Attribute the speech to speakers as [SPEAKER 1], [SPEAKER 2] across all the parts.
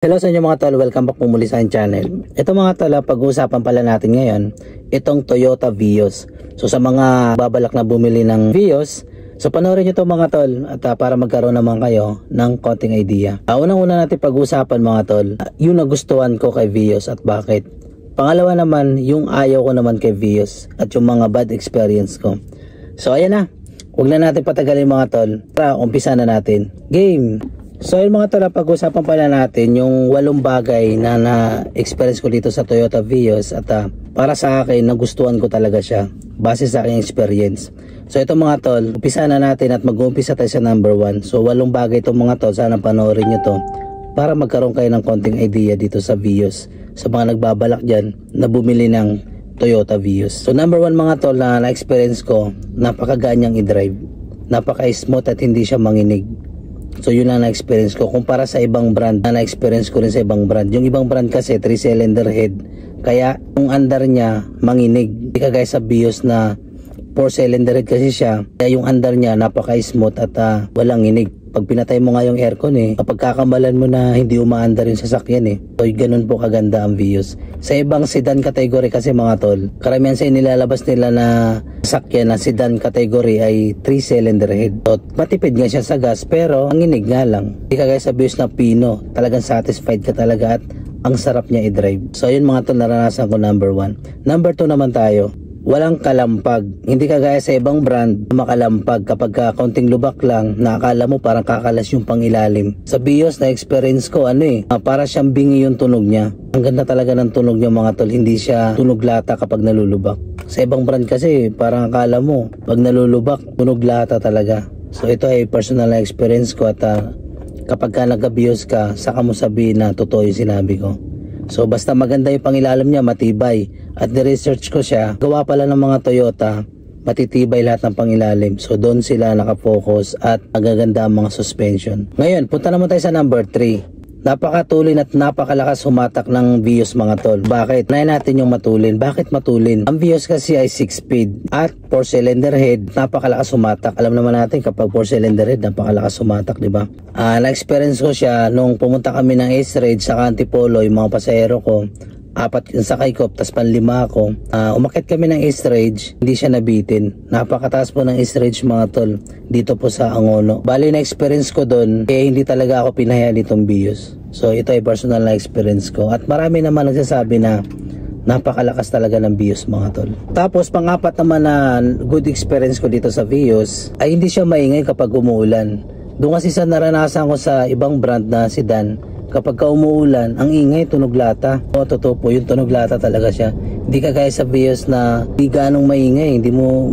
[SPEAKER 1] Hello sa inyo mga tol, welcome back po muli sa aking channel. Ito mga tol, pag-uusapan pala natin ngayon, itong Toyota Vios. So sa mga babalak na bumili ng Vios, so panoorin nyo ito mga tol at para magkaroon naman kayo ng konting idea. Unang-una natin pag-uusapan mga tol, yung nagustuhan ko kay Vios at bakit. Pangalawa naman, yung ayaw ko naman kay Vios at yung mga bad experience ko. So ayan na, huwag na natin patagalin mga tol, tara umpisa na natin. Game! So yung mga tol, pag-usapan pala natin yung 8 bagay na na-experience ko dito sa Toyota Vios at para sa akin nagustuhan ko talaga siya base sa aking experience. So ito mga tol, umpisa na natin at mag-uumpisa tayo sa number 1. So 8 bagay itong mga tol, sana panoorin nyo to para magkaroon kayo ng konting idea dito sa Vios sa mga nagbabalak dyan na bumili ng Toyota Vios. So number 1 mga tol na na-experience ko, napakagaan niyang i-drive, napaka-smooth at hindi siya manginig. So yun lang na-experience ko kumpara sa ibang brand na na-experience ko rin sa ibang brand. Yung ibang brand kasi 3-cylinder head, kaya yung andar niya manginig. Hindi kagaya sa Vios na 4-cylinder head kasi siya, kaya yung andar niya napaka-smooth at walang inig. Pag pinatay mo nga yung aircon kapag kakamalan mo na hindi umaandar yung sasakyan So ganun po kaganda ang Vios. Sa ibang sedan category kasi mga tol, karamihan sa inilalabas nila na sasakyan na sedan category ay 3-cylinder head. So matipid nga siya sa gas pero ang inig nga lang. Hindi kagaya sa Vios na Pino, talagang satisfied ka talaga at ang sarap niya i-drive. So yun mga tol, naranasan ko number 1. Number 2 naman tayo. Walang kalampag. Hindi kagaya sa ibang brand makalampag kapag kaunting lubak lang, nakakala mo parang kakalas yung pangilalim. Sa Vios na experience ko para siyang bingi yung tunog niya. Ang ganda talaga ng tunog niya mga tol, hindi siya tunog lata kapag nalulubak. Sa ibang brand kasi parang akala mo pag nalulubak tunog lata talaga. So ito ay personal na experience ko at kapag ka nagka-Vios ka, saka mo sabihin na totoo yung sinabi ko. So basta maganda yung pangilalim niya, matibay. At ni-research ko siya, gawa pala ng mga Toyota, matitibay lahat ng pangilalim. So doon sila nakafocus at magaganda ang mga suspension. Ngayon, punta naman tayo sa number 3. Napakatulin at napakalakas humatak ng Vios mga tol. Bakit? Unahin natin yung matulin. Bakit matulin? Ang Vios kasi ay 6-speed at 4-cylinder head, napakalakas humatak. Alam naman natin kapag 4-cylinder head, napakalakas humatak, di ba? Na-experience ko siya nung pumunta kami ng Ace Raid sa Antipolo, yung mga pasahero ko. 4 yung sakay ko, tas 5 ako. Umakit kami ng East Ridge, hindi siya nabitin. Napakataas po ng East Ridge mga tol, dito po sa Angono. Bali na experience ko doon, hindi talaga ako pinahaya nitong Vios. So ito ay personal na experience ko. At marami naman nagsasabi na napakalakas talaga ng Vios mga tol. Tapos pang-apat naman na good experience ko dito sa Vios, ay hindi siya maingay kapag umuulan. Doon kasi sa naranasan ko sa ibang brand na sedan, kapag ka umuulan, ang ingay, tunog lata. Totoo po, yung tunog lata talaga siya. Hindi kagaya sa Vios na hindi ganong maingay. Hindi mo,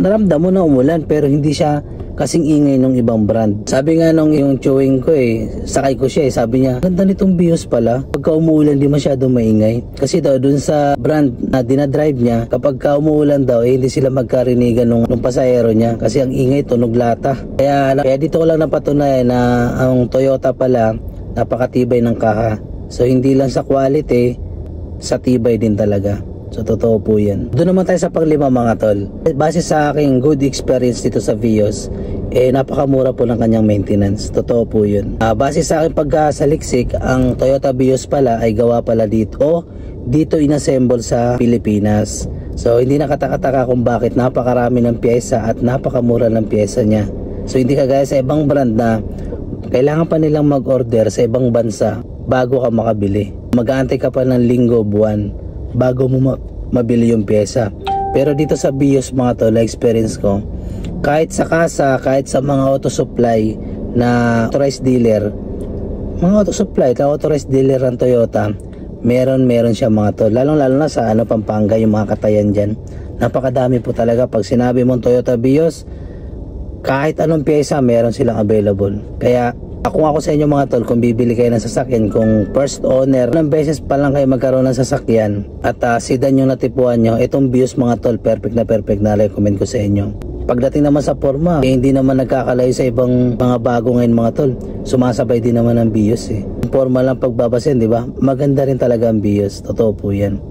[SPEAKER 1] naramdam mo na umulan, pero hindi siya kasing ingay ng ibang brand. Sabi nga nung yung chewing ko sakay ko siya sabi niya, ganda nitong Vios pala. Pagka umuulan, di masyadong maingay. Kasi daw, dun sa brand na dinadrive niya, kapag ka umuulan daw, hindi sila magkarinigan nung pasahero niya. Kasi ang ingay, tunog lata. Kaya dito ko lang napatunayan na ang Toyota pala, napakatibay ng kaha. So hindi lang sa quality, sa tibay din talaga. So totoo po yan. Doon naman tayo sa pang-5 mga tol. Base sa aking good experience dito sa Vios, napakamura po ng kanyang maintenance. Totoo po yun. Base sa aking pagkasaliksik, ang Toyota Vios pala ay gawa pala dito inassemble sa Pilipinas. So hindi nakataka-taka kung bakit napakarami ng pyesa at napakamura ng pyesa niya. So hindi kagaya sa ibang brand na kailangan pa nilang mag-order sa ibang bansa bago ka makabili. Mag-aantay ka pa ng linggo, buwan bago mo mabili yung pyesa. Pero dito sa Vios mga tol, experience ko, kahit sa kasa, kahit sa mga auto supply na authorized dealer, mga auto supply na authorized dealer ng Toyota, meron siya mga tol. Lalo na sa Pampanga, yung mga katayan dyan. Napakadami po talaga. Pag sinabi mong Toyota Vios, kahit anong pyesa meron silang available. Kaya kung ako sa inyo mga tol, kung bibili kayo ng sasakyan, kung first owner, ng beses pa lang kayo magkaroon ng sasakyan at sedan yung natipuan nyo, itong Vios mga tol, perfect na recommend ko sa inyo. Pagdating naman sa forma, hindi naman nagkakalayo sa ibang mga bago ngayon mga tol. Sumasabay din naman ang Vios Yung forma lang pagbabasin, di ba? Maganda rin talaga ang Vios. Totoo po yan.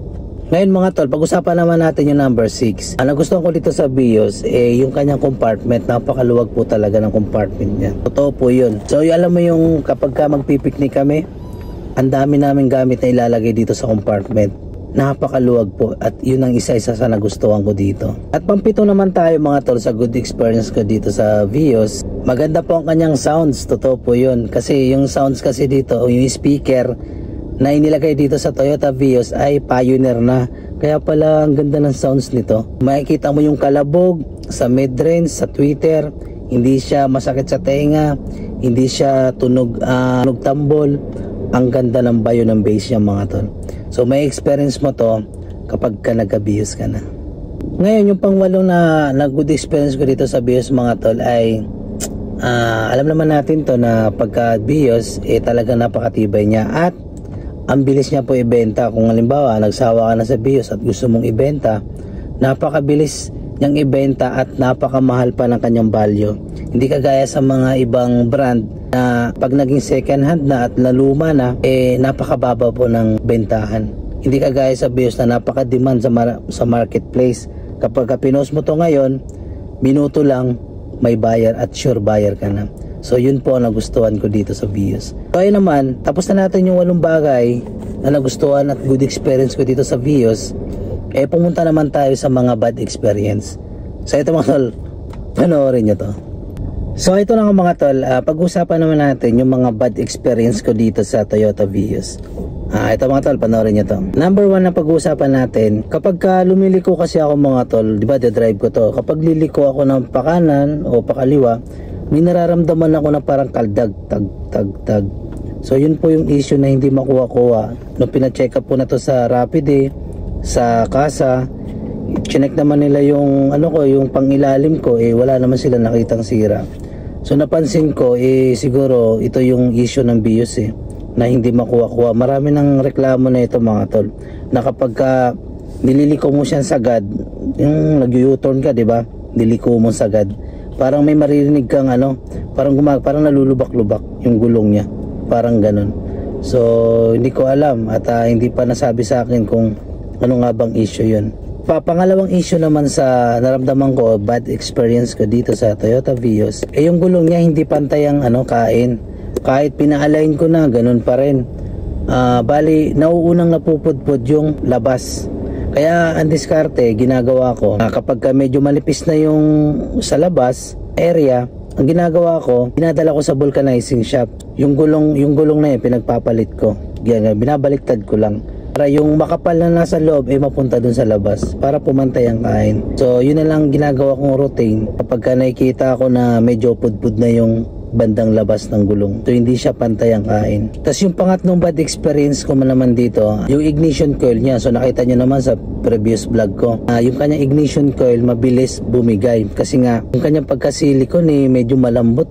[SPEAKER 1] Ngayon mga tol, pag-usapan naman natin yung number 6. Ang nagustuhan ko dito sa Vios, yung kanyang compartment, napakaluwag po talaga ng compartment niya. Totoo po yun. So alam mo yung kapag ka magpipiknik kami, Ang dami namin gamit na ilalagay dito sa compartment. Napakaluwag po at yun ang isa-isa sa nagustuhan ko dito. At pampito naman tayo mga tol sa good experience ko dito sa Vios. Maganda po ang kanyang sounds, totoo po yun. Kasi yung sounds kasi dito o yung speaker na inilagay dito sa Toyota Vios ay Pioneer na. Kaya pala ang ganda ng sounds nito. Makikita mo yung kalabog sa mid-range, sa tweeter. Hindi siya masakit sa tenga, hindi siya tunog tambol. Ang ganda ng bayo ng bass niya mga tol. So may experience mo to kapag ka nagka-Vios ka na. Ngayon yung pangwalo na good experience ko dito sa Vios mga tol ay alam naman natin to na pagka Vios talaga napakatibay niya at ang bilis niya po ibenta. Kung halimbawa nagsawa ka na sa Vios at gusto mong ibenta, napakabilis niyang ibenta at napakamahal pa ng kanyang value. Hindi kagaya sa mga ibang brand na pag naging second hand na at laluma na napakababa po ng bentahan. Hindi kagaya sa Vios na napaka-demand sa marketplace. Kapag pinost mo to ngayon, minuto lang may buyer at sure buyer ka na. So yun po ang nagustuhan ko dito sa Vios. So ayun naman, tapos na natin yung 8 bagay na nagustuhan at good experience ko dito sa Vios. Pumunta naman tayo sa mga bad experience. So ito mga tol, panoorin nyo to. So ito na mga tol, pag-usapan naman natin yung mga bad experience ko dito sa Toyota Vios. Ito mga tol, panoorin nyo to. Number 1 na pag-usapan natin, kapag lumiliko kasi ako mga tol, di ba de-drive ko to, kapag liliko ako ng pakanan o pakaliwa, may nararamdaman ako na parang kaldag, tag. So yun po yung issue na hindi makuha-kuha. Nung pina-check up po na to sa Rapid sa kasa, chinek naman nila yung yung pangilalim ko, wala naman sila nakitang sira. So napansin ko siguro ito yung issue ng Vios na hindi makuha-kuha. Marami ng reklamo na ito mga tol, na kapag nililiko mo siya sagad, yung nag-U-turn ka, di ba? Niliko mo sagad, parang may maririnig kang parang nalulubak-lubak yung gulong niya, parang ganun. So hindi ko alam at hindi pa nasabi sa akin kung ano nga bang issue yun. Pangalawang issue naman sa naramdaman ko, bad experience ko dito sa Toyota Vios, yung gulong niya hindi pantay ang kain. Kahit pina-align ko na, ganun pa rin. Bali, nauunang napupudpud yung labas. Kaya ang diskarte, ginagawa ko, kapag medyo malipis na yung sa labas area, ang ginagawa ko, dinadala ko sa vulcanizing shop. Yung gulong na yun, pinagpapalit ko. Binabaliktad ko lang. Para yung makapal na nasa loob mapunta dun sa labas para pumantay ang kain. So yun na lang ginagawa kong routine kapag nakikita ko na medyo pudpud na yung bandang labas ng gulong. So hindi siya pantay ang kain. Tapos yung pangatlong bad experience ko naman dito, yung ignition coil niya. So nakita nyo naman sa previous vlog ko, yung kanyang ignition coil mabilis bumigay. Kasi nga yung kanyang pagka-silicone medyo malambot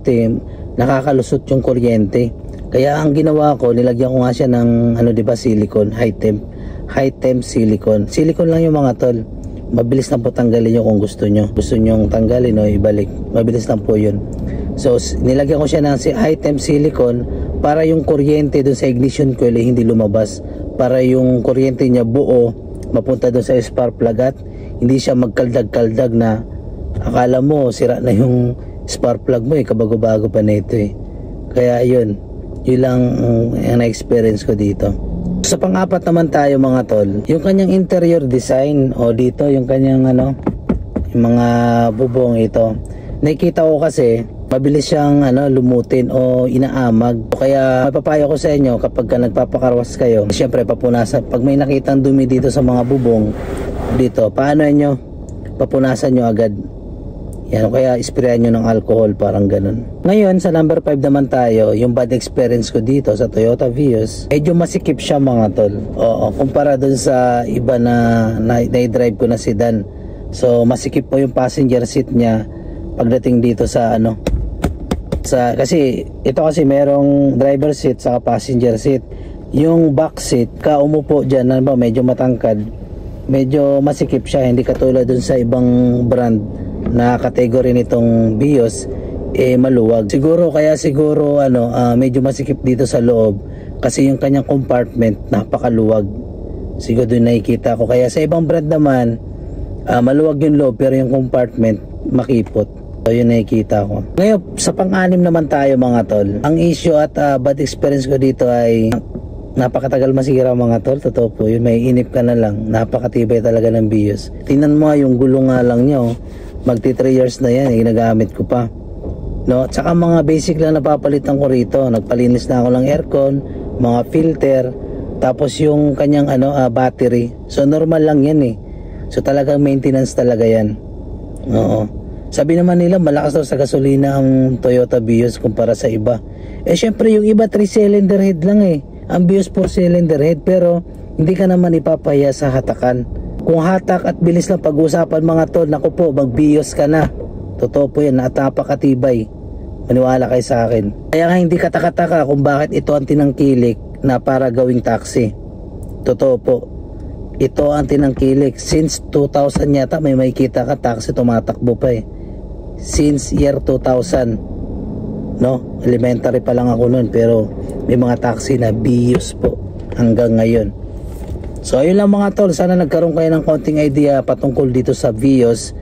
[SPEAKER 1] nakakalusot yung kuryente. Kaya ang ginawa ko, nilagyan ko nga siya ng silicone, high temp silicone. Silicone lang yung mga tol. Mabilis na po tanggalin nyo kung gusto nyo. Gusto nyo tanggalin o ibalik. Mabilis lang po yun. So nilagyan ko siya ng high temp silicone para yung kuryente dun sa ignition coil hindi lumabas. Para yung kuryente niya buo mapunta dun sa spark plug at hindi siya magkaldag-kaldag na akala mo sira na yung spark plug mo kabago-bago pa na ito Kaya yun lang ang na-experience ko dito. Sa pang-apat naman tayo mga tol, yung kanyang interior design o dito yung kanyang yung mga bubong ito. Nakikita ko kasi mabilis siyang lumutin o inaamag. Kaya mapapayo ko sa inyo kapag nagpapakarwas kayo, siyempre papunasan. Pag may nakitang dumi dito sa mga bubong dito, paano nyo? Papunasan nyo agad. Yan, kaya isprayan nyo ng alcohol, parang ganun. Ngayon, sa number 5 naman tayo, yung bad experience ko dito sa Toyota Vios, medyo masikip siya mga tol. Oo, kumpara dun sa iba na drive ko na sedan. So, masikip po yung passenger seat niya pagdating dito sa kasi ito kasi merong driver seat sa passenger seat. Yung back seat, umupo dyan, medyo matangkad, medyo masikip siya, hindi katulad dun sa ibang brand na category nitong Vios maluwag. Siguro medyo masikip dito sa loob kasi yung kanyang compartment napakaluwag. Siguro doon nakikita ko. Kaya sa ibang brand naman maluwag yung loob pero yung compartment makipot. So yun nakikita ko. Ngayon sa pang-anim naman tayo mga tol. Ang issue at bad experience ko dito ay napakatagal masira mga tol, totoo po yun, may inip ka na lang, napakatibay talaga ng Vios. Tingnan mo yung gulong nga lang nyo, magti 3 years na yan, ginagamit ko pa, no? Tsaka mga basic lang napapalitan ko rito, nagpalinis na ako ng aircon, mga filter, tapos yung kanyang battery, so normal lang yan eh, so talagang maintenance talaga yan. Oo, sabi naman nila malakas daw sa gasolina ang Toyota Vios kumpara sa iba. Syempre yung iba 3-cylinder head lang eh, ang Vios 4-cylinder head, pero hindi ka naman ipapahiya sa hatakan. Kung hatak at bilis lang pag-usapan mga tol, naku po, mag Vios ka na. Totoo po yan, at napakatibay. Maniwala kayo sa akin. Kaya nga hindi katakataka kung bakit ito ang tinangkilik na para gawing taxi. Totoo po, ito ang tinangkilik. Since 2000 yata may makikita ka taxi tumatakbo pa eh. Since year 2000. No, elementary pa lang ako noon, pero may mga taxi na Vios po hanggang ngayon. So ayun lang mga tol, sana nagkaroon kayo ng konting idea patungkol dito sa Vios,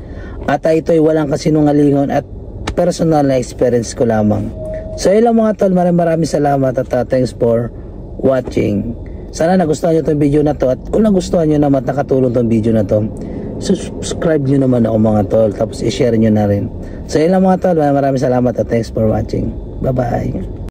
[SPEAKER 1] at ito ay walang kasinungalingon at personal na experience ko lamang. So ayun lang mga tol, maraming salamat at thanks for watching. Sana nagustuhan nyo itong video na to, at kung nagustuhan nyo naman at nakatulong itong video na to, subscribe nyo naman ako mga tol, tapos i-share nyo na rin. So yun lang mga tol, maraming salamat at thanks for watching. Bye bye.